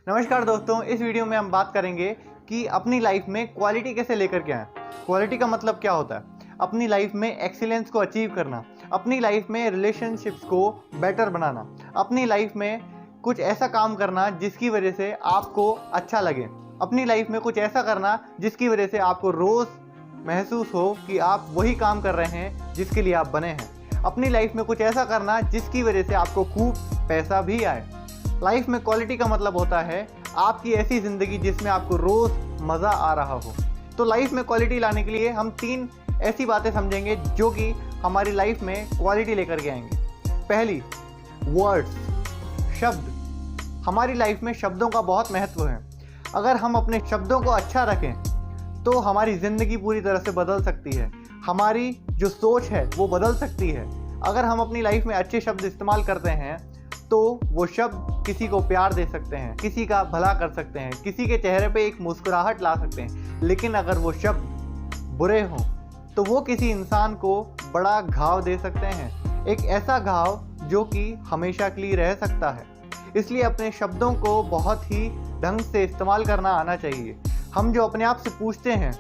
नमस्कार दोस्तों, इस वीडियो में हम बात करेंगे कि अपनी लाइफ में क्वालिटी कैसे लेकर के आएं। क्वालिटी का मतलब क्या होता है? अपनी लाइफ में एक्सीलेंस को अचीव करना, अपनी लाइफ में रिलेशनशिप्स को बेटर बनाना, अपनी लाइफ में कुछ ऐसा काम करना जिसकी वजह से आपको अच्छा लगे, अपनी लाइफ में कुछ ऐसा करना जिसकी वजह से आपको रोज़ महसूस हो कि आप वही काम कर रहे हैं जिसके लिए आप बने हैं, अपनी लाइफ में कुछ ऐसा करना जिसकी वजह से आपको खूब पैसा भी आए। लाइफ में क्वालिटी का मतलब होता है आपकी ऐसी ज़िंदगी जिसमें आपको रोज़ मज़ा आ रहा हो। तो लाइफ में क्वालिटी लाने के लिए हम 3 ऐसी बातें समझेंगे जो कि हमारी लाइफ में क्वालिटी लेकर के आएंगे। पहली, वर्ड्स, शब्द। हमारी लाइफ में शब्दों का बहुत महत्व है। अगर हम अपने शब्दों को अच्छा रखें तो हमारी ज़िंदगी पूरी तरह से बदल सकती है, हमारी जो सोच है वो बदल सकती है। अगर हम अपनी लाइफ में अच्छे शब्द इस्तेमाल करते हैं तो वो शब्द किसी को प्यार दे सकते हैं, किसी का भला कर सकते हैं, किसी के चेहरे पे एक मुस्कुराहट ला सकते हैं। लेकिन अगर वो शब्द बुरे हों तो वो किसी इंसान को बड़ा घाव दे सकते हैं, एक ऐसा घाव जो कि हमेशा के लिए रह सकता है। इसलिए अपने शब्दों को बहुत ही ढंग से इस्तेमाल करना आना चाहिए। हम जो अपने आप से पूछते हैं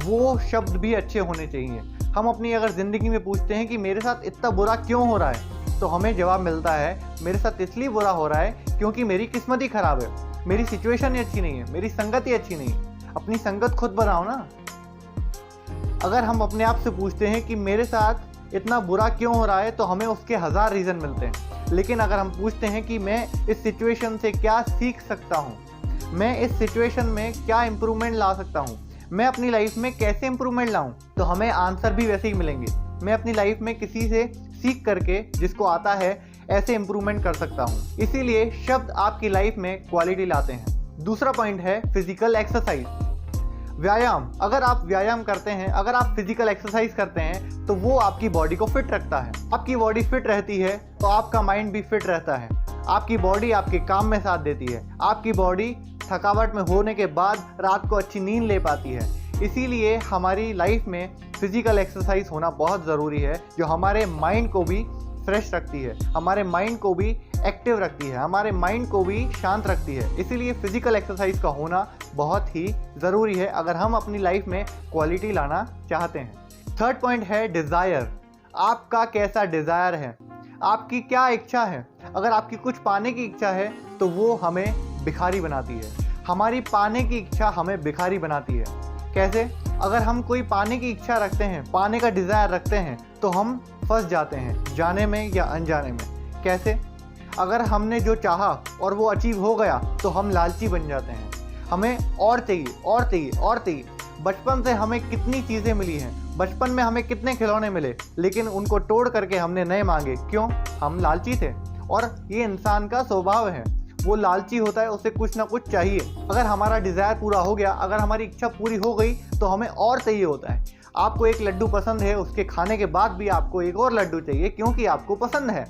वो शब्द भी अच्छे होने चाहिए। हम अपनी अगर ज़िंदगी में पूछते हैं कि मेरे साथ इतना बुरा क्यों हो रहा है, तो हमें जवाब मिलता है मेरे साथ इसलिए बुरा हो रहा है क्योंकि मेरी किस्मत ही ख़राब है, मेरी सिचुएशन ही अच्छी नहीं है, मेरी संगत ही अच्छी नहीं है। अपनी संगत खुद बनाओ ना। अगर हम अपने आप से पूछते हैं कि मेरे साथ इतना बुरा क्यों हो रहा है तो हमें उसके 1000 रीज़न मिलते हैं। लेकिन अगर हम पूछते हैं कि मैं इस सिचुएशन से क्या सीख सकता हूँ, मैं इस सिचुएशन में क्या इम्प्रूवमेंट ला सकता हूँ, मैं अपनी लाइफ में कैसे इम्प्रूवमेंट लाऊं, तो हमें आंसर भी वैसे ही मिलेंगे। मैं अपनी लाइफ में किसी से सीख करके जिसको आता है ऐसे इम्प्रूवमेंट कर सकता हूँ। इसीलिए शब्द आपकी लाइफ में क्वालिटी लाते हैं। दूसरा पॉइंट है फिजिकल एक्सरसाइज, व्यायाम। अगर आप व्यायाम करते हैं, अगर आप फिजिकल एक्सरसाइज करते हैं तो वो आपकी बॉडी को फिट रखता है। आपकी बॉडी फिट रहती है तो आपका माइंड भी फिट रहता है। आपकी बॉडी आपके काम में साथ देती है। आपकी बॉडी थकावट में होने के बाद रात को अच्छी नींद ले पाती है। इसीलिए हमारी लाइफ में फिजिकल एक्सरसाइज होना बहुत ज़रूरी है, जो हमारे माइंड को भी फ्रेश रखती है, हमारे माइंड को भी एक्टिव रखती है, हमारे माइंड को भी शांत रखती है। इसीलिए फिजिकल एक्सरसाइज का होना बहुत ही ज़रूरी है अगर हम अपनी लाइफ में क्वालिटी लाना चाहते हैं। थर्ड पॉइंट है डिज़ायर। आपका कैसा डिज़ायर है, आपकी क्या इच्छा है। अगर आपकी कुछ पाने की इच्छा है तो वो हमें भिखारी बनाती है। हमारी पाने की इच्छा हमें भिखारी बनाती है। कैसे? अगर हम कोई पाने की इच्छा रखते हैं, पाने का डिज़ायर रखते हैं तो हम फंस जाते हैं, जाने में या अनजाने में। कैसे? अगर हमने जो चाहा और वो अचीव हो गया तो हम लालची बन जाते हैं। हमें और चाहिए और चाहिए और चाहिए। बचपन से हमें कितनी चीज़ें मिली हैं, बचपन में हमें कितने खिलौने मिले, लेकिन उनको तोड़ करके हमने नए मांगे। क्यों? हम लालची थे। और ये इंसान का स्वभाव है, वो लालची होता है, उसे कुछ ना कुछ चाहिए। अगर हमारा डिज़ायर पूरा हो गया, अगर हमारी इच्छा पूरी हो गई तो हमें और चाहिए होता है। आपको एक लड्डू पसंद है, उसके खाने के बाद भी आपको एक और लड्डू चाहिए क्योंकि आपको पसंद है।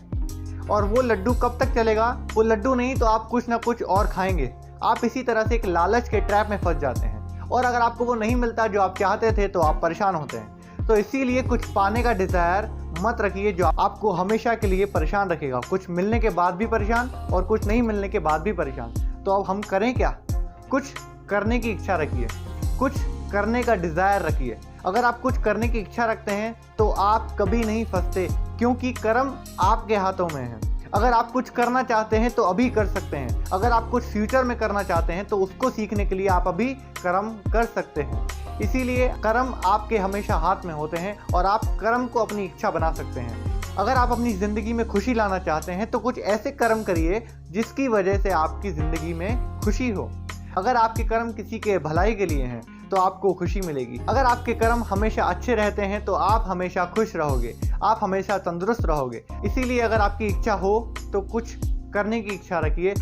और वो लड्डू कब तक चलेगा? वो लड्डू नहीं तो आप कुछ ना कुछ और खाएंगे। आप इसी तरह से एक लालच के ट्रैप में फंस जाते हैं और अगर आपको वो नहीं मिलता जो आप चाहते थे तो आप परेशान होते हैं। तो इसीलिए कुछ पाने का डिज़ायर मत रखिए जो आपको हमेशा के लिए परेशान रखेगा। कुछ मिलने के बाद भी परेशान और कुछ नहीं मिलने के बाद भी परेशान। तो अब हम करें क्या? कुछ करने की इच्छा रखिए, कुछ करने का डिज़ायर रखिए। अगर आप कुछ करने की इच्छा रखते हैं तो आप कभी नहीं फंसते क्योंकि कर्म आपके हाथों में है। अगर आप कुछ करना चाहते हैं तो अभी कर सकते हैं। अगर आप कुछ फ्यूचर में करना चाहते हैं तो उसको सीखने के लिए आप अभी कर्म कर सकते हैं। इसीलिए कर्म आपके हमेशा हाथ में होते हैं और आप कर्म को अपनी इच्छा बना सकते हैं। अगर आप अपनी ज़िंदगी में खुशी लाना चाहते हैं तो कुछ ऐसे कर्म करिए जिसकी वजह से आपकी ज़िंदगी में खुशी हो। अगर आपके कर्म किसी के भलाई के लिए हैं तो आपको खुशी मिलेगी। अगर आपके कर्म हमेशा अच्छे रहते हैं तो आप हमेशा खुश रहोगे, आप हमेशा तंदुरुस्त रहोगे। इसीलिए अगर आपकी इच्छा हो तो कुछ करने की इच्छा रखिए,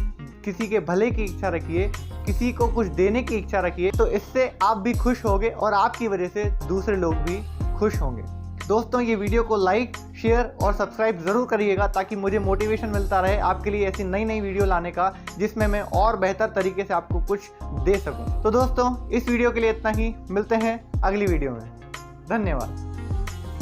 किसी के भले की इच्छा रखिए, किसी को कुछ देने की इच्छा रखिए। तो इससे आप भी खुश होंगे और आपकी वजह से दूसरे लोग भी खुश होंगे। दोस्तों, ये वीडियो को लाइक, शेयर और सब्सक्राइब ज़रूर करिएगा ताकि मुझे मोटिवेशन मिलता रहे आपके लिए ऐसी नई नई वीडियो लाने का, जिसमें मैं और बेहतर तरीके से आपको कुछ दे सकूं। तो दोस्तों, इस वीडियो के लिए इतना ही। मिलते हैं अगली वीडियो में। धन्यवाद।